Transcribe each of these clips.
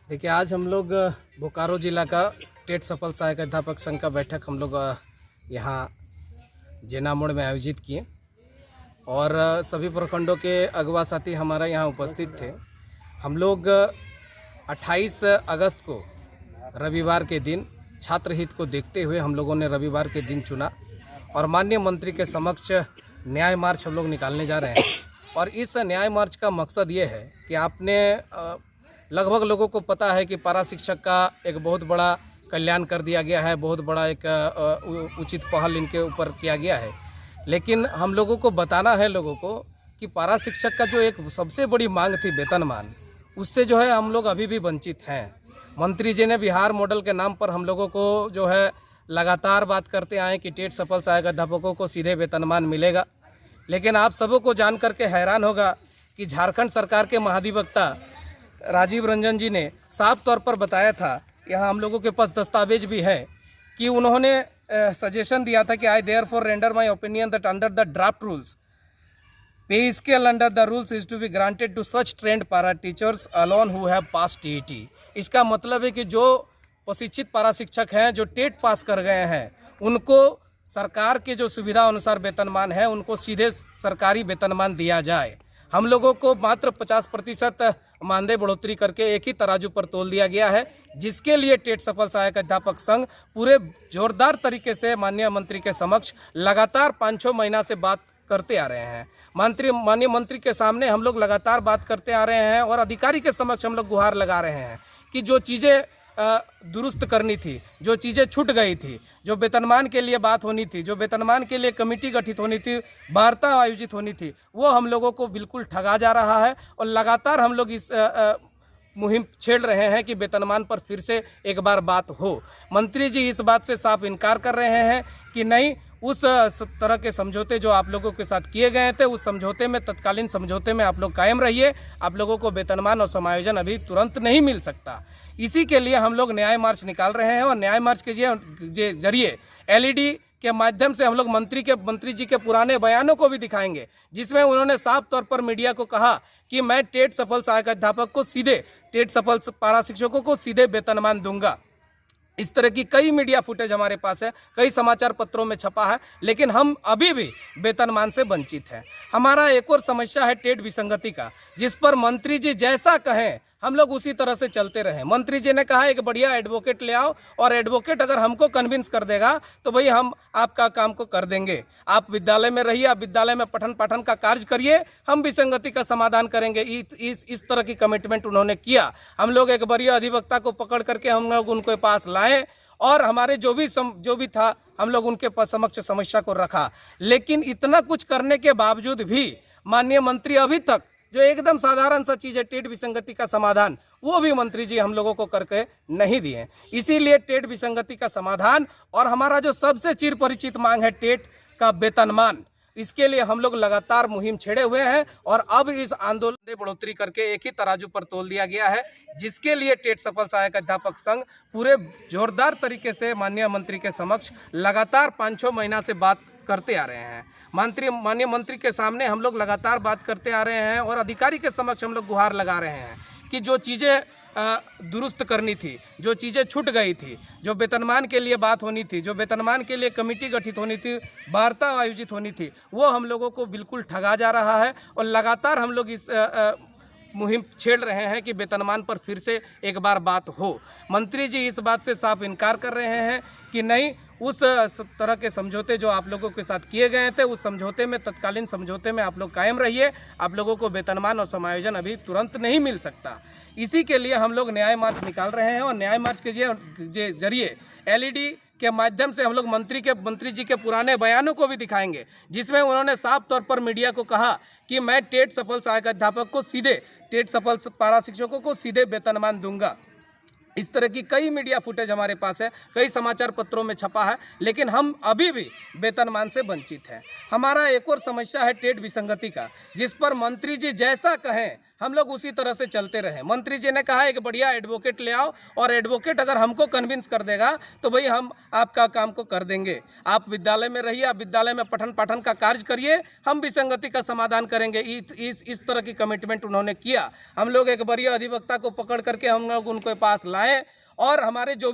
देखिए, आज हम लोग बोकारो जिला का टेट सफल सहायक अध्यापक संघ का बैठक हम लोग यहाँ जेना मोड़ में आयोजित किए और सभी प्रखंडों के अगवा साथी हमारा यहाँ उपस्थित थे। हम लोग 28 अगस्त को रविवार के दिन छात्र हित को देखते हुए हम लोगों ने रविवार के दिन चुना और माननीय मंत्री के समक्ष न्याय मार्च हम लोग निकालने जा रहे हैं। और इस न्याय मार्च का मकसद ये है कि आपने लगभग लोगों को पता है कि पारा शिक्षक का एक बहुत बड़ा कल्याण कर दिया गया है, बहुत बड़ा एक उचित पहल इनके ऊपर किया गया है। लेकिन हम लोगों को बताना है लोगों को कि पारा शिक्षक का जो एक सबसे बड़ी मांग थी वेतनमान, उससे जो है हम लोग अभी भी वंचित हैं। मंत्री जी ने बिहार मॉडल के नाम पर हम लोगों को जो है लगातार बात करते आए कि टेट सफल सहायक अध्यापकों को सीधे वेतनमान मिलेगा। लेकिन आप सबों को जान करके हैरान होगा कि झारखंड सरकार के महाधिवक्ता राजीव रंजन जी ने साफ तौर पर बताया था, यहाँ हम लोगों के पास दस्तावेज भी है, कि उन्होंने सजेशन दिया था कि I therefore render my opinion that under the draft rules pay scale under the rules is to be granted to such trained para teachers alone who have pass TET. इसका मतलब है कि जो प्रशिक्षित पारा शिक्षक हैं जो टेट पास कर गए हैं, उनको सरकार के जो सुविधा अनुसार वेतनमान है उनको सीधे सरकारी वेतनमान दिया जाए। हम लोगों को मात्र 50% मानदेय बढ़ोतरी करके एक ही तराजू पर तोल दिया गया है, जिसके लिए टेट सफल सहायक अध्यापक संघ पूरे जोरदार तरीके से माननीय मंत्री के समक्ष लगातार 5-6 महीना से बात करते आ रहे हैं। माननीय मंत्री के सामने हम लोग लगातार बात करते आ रहे हैं और अधिकारी के समक्ष हम लोग गुहार लगा रहे हैं कि जो चीज़ें दुरुस्त करनी थी, जो चीज़ें छूट गई थी, जो वेतनमान के लिए बात होनी थी, जो वेतनमान के लिए कमेटी गठित होनी थी, वार्ता आयोजित होनी थी, वो हम लोगों को बिल्कुल ठगा जा रहा है। और लगातार हम लोग इस मुहिम छेड़ रहे हैं कि वेतनमान पर फिर से एक बार बात हो। मंत्री जी इस बात से साफ इनकार कर रहे हैं कि नहीं, उस तरह के समझौते जो आप लोगों के साथ किए गए थे, उस समझौते में, तत्कालीन समझौते में आप लोग कायम रहिए। आप लोगों को वेतनमान और समायोजन अभी तुरंत नहीं मिल सकता। इसी के लिए हम लोग न्याय मार्च निकाल रहे हैं और न्याय मार्च के जरिए एलईडी के माध्यम से हम लोग मंत्री जी के पुराने बयानों को भी दिखाएंगे, जिसमें उन्होंने साफ तौर पर मीडिया को कहा कि मैं टेट सफल सहायक अध्यापक को सीधे, टेट सफल पारा शिक्षकों को सीधे वेतनमान दूंगा। इस तरह की कई मीडिया फुटेज हमारे पास है, कई समाचार पत्रों में छपा है, लेकिन हम अभी भी वेतनमान से वंचित हैं। हमारा एक और समस्या है टेट विसंगति का, जिस पर मंत्री जी जैसा कहें हम लोग उसी तरह से चलते रहें। मंत्री जी ने कहा एक बढ़िया एडवोकेट ले आओ और एडवोकेट अगर हमको कन्विंस कर देगा तो भाई हम आपका काम को कर देंगे। आप विद्यालय में रहिए, आप विद्यालय में पठन पाठन का कार्य करिए, हम विसंगति का समाधान करेंगे। इस तरह की कमिटमेंट उन्होंने किया। हम लोग एक बढ़िया अधिवक्ता को पकड़ करके हम लोग उनके पास लाए और हमारे जो भी था हम लोग उनके पास समक्ष समस्या को रखा। लेकिन इतना कुछ करने के बावजूद भी माननीय मंत्री अभी तक जो एकदम साधारण सा चीज़ है टेट विसंगति का समाधान, वो भी मंत्री जी हम लोगों को करके नहीं दिए। इसीलिए टेट विसंगति का समाधान और हमारा जो सबसे चिर परिचित मांग है टेट का वेतनमान, इसके लिए हम लोग लगातार मुहिम छेड़े हुए हैं और अब इस आंदोलन में बढ़ोतरी करके एक ही तराजू पर तोल दिया गया है, जिसके लिए टेट सफल सहायक अध्यापक संघ पूरे जोरदार तरीके से माननीय मंत्री के समक्ष लगातार 5-6 महीना से बात करते आ रहे हैं। माननीय मंत्री के सामने हम लोग लगातार बात करते आ रहे हैं और अधिकारी के समक्ष हम लोग गुहार लगा रहे हैं कि जो चीज़ें दुरुस्त करनी थी, जो चीज़ें छूट गई थी, जो वेतनमान के लिए बात होनी थी, जो वेतनमान के लिए कमेटी गठित होनी थी, वार्ता आयोजित होनी थी, वो हम लोगों को बिल्कुल ठगा जा रहा है। और लगातार हम लोग इस मुहिम छेड़ रहे हैं कि वेतनमान पर फिर से एक बार बात हो। मंत्री जी इस बात से साफ इनकार कर रहे हैं कि नहीं, उस तरह के समझौते जो आप लोगों के साथ किए गए थे, उस समझौते में, तत्कालीन समझौते में आप लोग कायम रहिए। आप लोगों को वेतनमान और समायोजन अभी तुरंत नहीं मिल सकता। इसी के लिए हम लोग न्याय मार्च निकाल रहे हैं और न्याय मार्च के जरिए एलईडी के माध्यम से हम लोग मंत्री जी के पुराने बयानों को भी दिखाएंगे, जिसमें उन्होंने साफ तौर पर मीडिया को कहा कि मैं टेट सफल सहायक अध्यापक को सीधे, टेट सफल पारा शिक्षकों को सीधे वेतनमान दूंगा। इस तरह की कई मीडिया फुटेज हमारे पास है, कई समाचार पत्रों में छपा है, लेकिन हम अभी भी वेतनमान से वंचित हैं। हमारा एक और समस्या है टेट विसंगति का, जिस पर मंत्री जी जैसा कहें हम लोग उसी तरह से चलते रहे। मंत्री जी ने कहा एक बढ़िया एडवोकेट ले आओ, और एडवोकेट अगर हमको कन्विंस कर देगा तो भाई हम आपका काम को कर देंगे। आप विद्यालय में रहिए, आप विद्यालय में पठन पाठन का कार्य करिए, हम विसंगति का समाधान करेंगे। इस तरह की कमिटमेंट उन्होंने किया। हम लोग एक बढ़िया अधिवक्ता को पकड़ करके हम लोग उनके पास लाए, और हमारे जो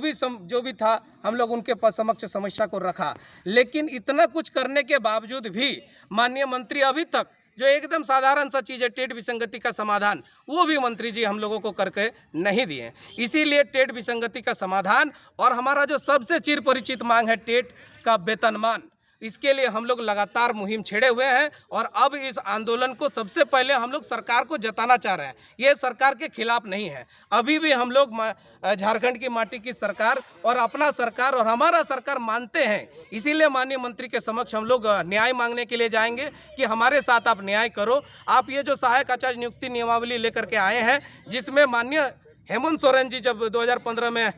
भी था हम लोग उनके समक्ष समस्या को रखा। लेकिन इतना कुछ करने के बावजूद भी माननीय मंत्री अभी तक जो एकदम साधारण सा चीज़ है टेट विसंगति का समाधान, वो भी मंत्री जी हम लोगों को करके नहीं दिए। इसीलिए टेट विसंगति का समाधान और हमारा जो सबसे चिर परिचित मांग है टेट का वेतनमान, इसके लिए हम लोग लगातार मुहिम छेड़े हुए हैं। और अब इस आंदोलन को सबसे पहले हम लोग सरकार को जताना चाह रहे हैं, ये सरकार के खिलाफ नहीं है। अभी भी हम लोग झारखंड की माटी की सरकार और अपना सरकार और हमारा सरकार मानते हैं। इसीलिए माननीय मंत्री के समक्ष हम लोग न्याय मांगने के लिए जाएंगे कि हमारे साथ आप न्याय करो। आप ये जो सहायक आचार्य नियुक्ति नियमावली लेकर के आए हैं, जिसमें माननीय हेमंत सोरेन जी जब 2015 में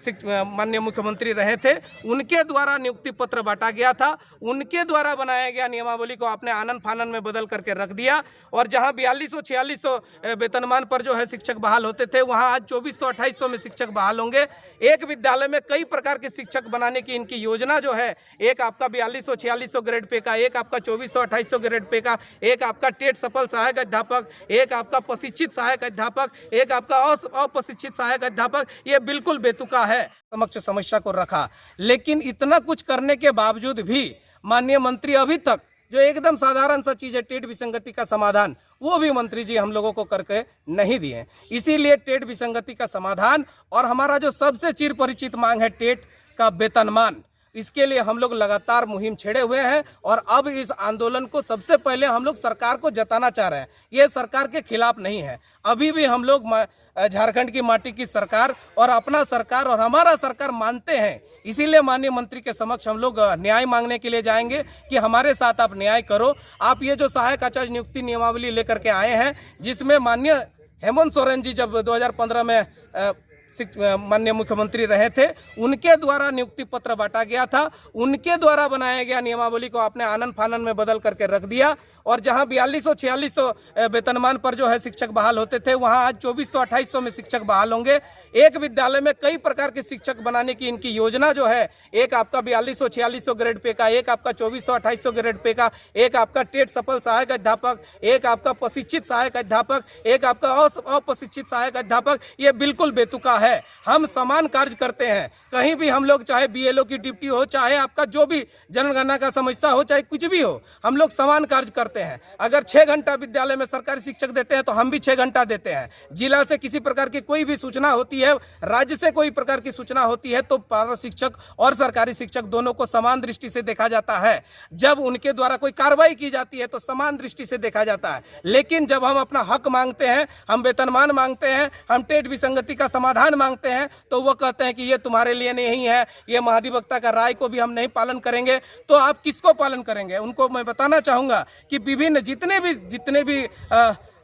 माननीय मुख्यमंत्री रहे थे, उनके द्वारा नियुक्ति पत्र बांटा गया था, उनके द्वारा बनाया गया नियमावली को आपने आनन फानन में बदल करके रख दिया। और जहां 4200-4600 वेतनमान पर जो है शिक्षक बहाल होते थे, वहां आज 2400-2800 में शिक्षक बहाल होंगे। एक विद्यालय में कई प्रकार के शिक्षक बनाने की इनकी योजना जो है, एक आपका 4200-4600 ग्रेड पे का, एक आपका 2400-2800 ग्रेड पे का, एक आपका टेट सफल सहायक अध्यापक, एक आपका प्रशिक्षित सहायक अध्यापक, एक आपका अप्रशिक्षित सहायक अध्यापक, ये बिल्कुल बेतुका है। समक्ष समस्या को रखा, लेकिन इतना कुछ करने के बावजूद भी माननीय मंत्री अभी तक जो एकदम साधारण सा चीज़ है टेट विसंगति का समाधान, वो भी मंत्री जी हम लोगों को करके नहीं दिए। इसीलिए टेट विसंगति का समाधान और हमारा जो सबसे चिर परिचित मांग है टेट का वेतनमान, इसके लिए हम लोग लगातार मुहिम छेड़े हुए हैं। और अब इस आंदोलन को सबसे पहले हम लोग सरकार को जताना चाह रहे हैं, ये सरकार के खिलाफ नहीं है। अभी भी हम लोग झारखंड की माटी की सरकार और अपना सरकार और हमारा सरकार मानते हैं। इसीलिए माननीय मंत्री के समक्ष हम लोग न्याय मांगने के लिए जाएंगे कि हमारे साथ आप न्याय करो। आप ये जो सहायक आचार्य नियुक्ति नियमावली लेकर के आए हैं, जिसमें माननीय हेमंत सोरेन जी जब 2015 में माननीय मुख्यमंत्री रहे थे, उनके द्वारा नियुक्ति पत्र बांटा गया था, उनके द्वारा बनाया गया नियमावली को आपने आनन फानन में बदल करके रख दिया। और जहां 4200-4600 वेतनमान पर जो है शिक्षक बहाल होते थे, वहां आज 2400-2800 में शिक्षक बहाल होंगे। एक विद्यालय में कई प्रकार के शिक्षक बनाने की इनकी योजना जो है, एक आपका 4200-4600 ग्रेड पे का, एक आपका 2400-2800 ग्रेड पे का, एक आपका टेट सफल सहायक अध्यापक, एक आपका प्रशिक्षित सहायक अध्यापक, एक आपका अप्रशिक्षित सहायक अध्यापक, ये बिल्कुल बेतुका है। हम समान कार्य करते हैं, कहीं भी हम लोग, चाहे बीएलओ की ड्यूटी हो, चाहे आपका जो भी जनगणना का समस्या हो, चाहे कुछ भी हो, हम लोग समान कार्य करते हैं। अगर 6 घंटा विद्यालय में सरकारी शिक्षक देते हैं तो हम भी 6 घंटा देते हैं। जिला से किसी प्रकार की कोई भी सूचना होती है, राज्य से कोई प्रकार की सूचना होती है, तो पारा शिक्षक और सरकारी शिक्षक दोनों को समान दृष्टि से देखा जाता है। जब उनके द्वारा कोई कार्रवाई की जाती है तो समान दृष्टि से देखा जाता है। लेकिन जब हम अपना हक मांगते हैं, हम वेतनमान मांगते हैं, हम टेट विसंगति का समाधान मांगते हैं, तो वो कहते हैं कि ये तुम्हारे लिए नहीं है, ये महाधिवक्ता का राय को भी हम नहीं पालन करेंगे। तो आप किसको पालन करेंगे? उनको मैं बताना चाहूंगा कि विभिन्न जितने भी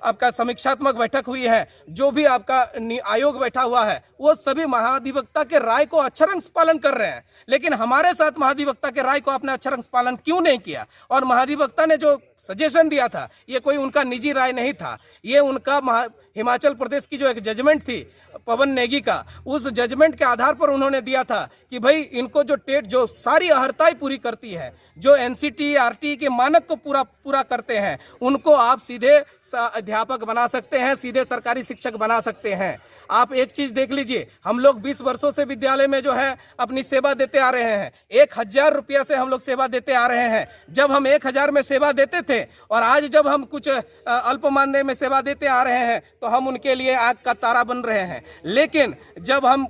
आपका समीक्षात्मक बैठक हुई है, जो भी आपका आयोग बैठा हुआ है, वो सभी महाधिवक्ता के राय को अक्षरशः पालन कर रहे हैं। लेकिन हमारे साथ महाधिवक्ता के राय को आपने अक्षरशः पालन क्यों नहीं किया? और महाधिवक्ता ने जो सजेशन दिया था, ये कोई उनका निजी राय नहीं था, ये उनका हिमाचल प्रदेश की जो एक जजमेंट थी पवन नेगी का, उस जजमेंट के आधार पर उन्होंने दिया था कि भाई इनको जो टेट जो सारी अहर्ताएं पूरी करती है, जो एनसीटी आरटी के मानक को पूरा करते हैं, उनको आप सीधे अध्यापक बना सकते हैं, सीधे सरकारी शिक्षक बना सकते हैं। आप एक चीज देख लीजिए, हम लोग 20 वर्षों से विद्यालय में जो है अपनी सेवा देते आ रहे हैं। 1000 रुपया से हम लोग सेवा देते आ रहे हैं। जब हम 1000 में सेवा देते थे और आज जब हम कुछ अल्प मानदेय में सेवा देते आ रहे हैं, तो हम उनके लिए आग का तारा बन रहे हैं। लेकिन जब हम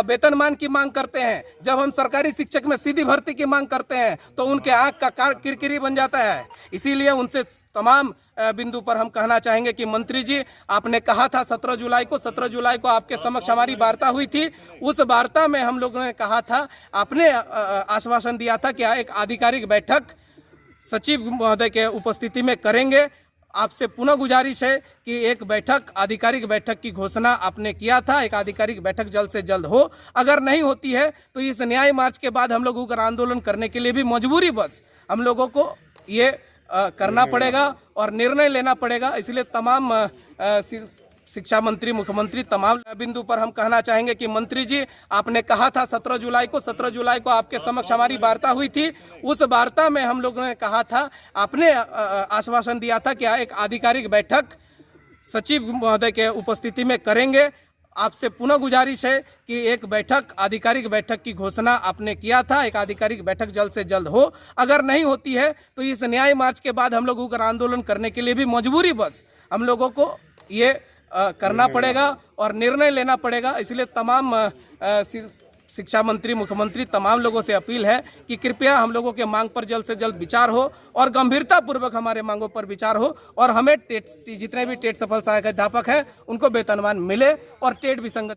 वेतनमान की मांग करते हैं, जब हम सरकारी शिक्षक में सीधी भर्ती की मांग करते हैं, तो उनके आंख का किरकिरी बन जाता है। इसीलिए उनसे तमाम बिंदु पर हम कहना चाहेंगे कि मंत्री जी, आपने कहा था 17 जुलाई को आपके समक्ष हमारी वार्ता हुई थी। उस वार्ता में हम लोगों ने कहा था, आपने आश्वासन दिया था कि एक आधिकारिक बैठक सचिव महोदय के उपस्थिति में करेंगे। आपसे पुनः गुजारिश है कि एक आधिकारिक बैठक की घोषणा आपने किया था, एक आधिकारिक बैठक जल्द से जल्द हो। अगर नहीं होती है तो इस न्याय मार्च के बाद हम लोग उग्र आंदोलन करने के लिए भी मजबूरी बस हम लोगों को ये करना पड़ेगा और निर्णय लेना पड़ेगा। इसलिए तमाम शिक्षा मंत्री, मुख्यमंत्री, तमाम बिंदु पर हम कहना चाहेंगे कि मंत्री जी, आपने कहा था 17 जुलाई को आपके समक्ष हमारी वार्ता हुई थी। उस वार्ता में हम लोगों ने कहा था, आपने आश्वासन दिया था कि एक आधिकारिक बैठक सचिव महोदय के उपस्थिति में करेंगे। आपसे पुनः गुजारिश है कि एक बैठक, आधिकारिक बैठक की घोषणा आपने किया था, एक आधिकारिक बैठक जल्द से जल्द हो। अगर नहीं होती है तो इस न्याय मार्च के बाद हम लोग उग्र आंदोलन करने के लिए भी मजबूरी बस हम लोगों को ये करना पड़ेगा और निर्णय लेना पड़ेगा। इसलिए तमाम शिक्षा मंत्री, मुख्यमंत्री, तमाम लोगों से अपील है कि कृपया हम लोगों के मांग पर जल्द से जल्द विचार हो और गंभीरता पूर्वक हमारे मांगों पर विचार हो और हमें जितने भी टेट सफल सहायक अध्यापक हैं उनको वेतनमान मिले और टेट विसंगत